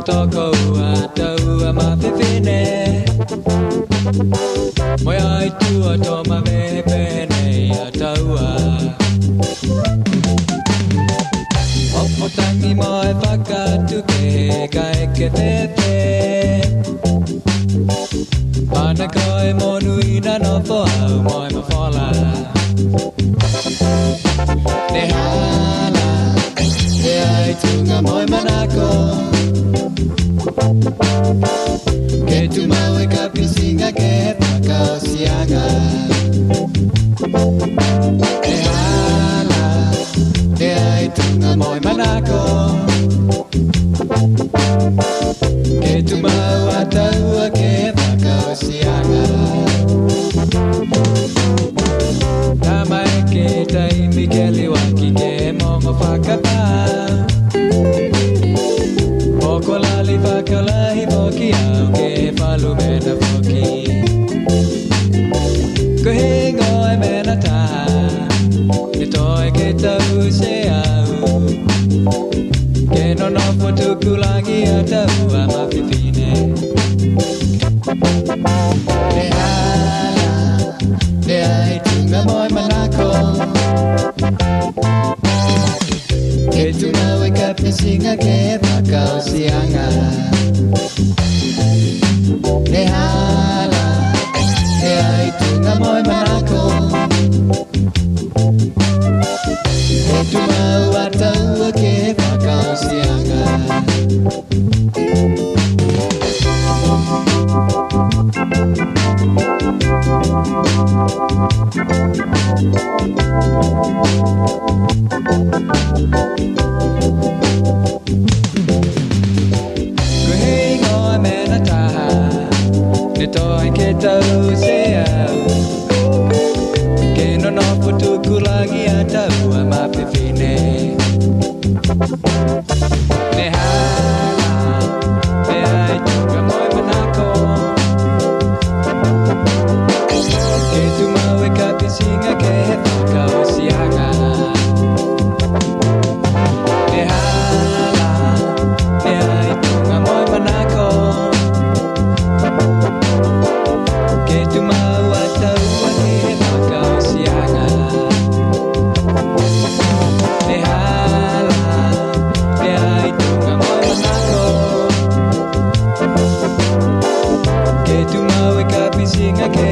Toko atau mafifine Moi ai tua toma vepene ataua Opotangi moi whakatuke kai ke pepe Ana koe monuina no foau moi mawhala Ne hala E ai tunga moi manako Que tu mawe kapisinga que pakau sianga E hala E ai tunga moi manako Que tu mawa taua que pakau sianga Tamae que tai mikeli waki que mongo whakapa Kolali pakalahi poki au ke palu mena poki Ko hingo e mena ta Ke toi ke tau se au Ke no fotu kulangi a tau a mawhipine Ne hala Ne ai tunga moi manako Que tu mawe kapisinga ke pakau sianga Ne hala E ai tunga moi manako Que tu mawe taua ke pakau sianga Toi ke tau se au Ke no fotu kulangi a tau a mawhipine Ne hala E ai tunga moi manako Ke tu mawe kapisinga ke whakau sianga Ne hala E ai tunga moi manako Que tu mawa taua ke pakau sianga Ne hala E ai tunga moi manako Que tu mawe kapisinga ke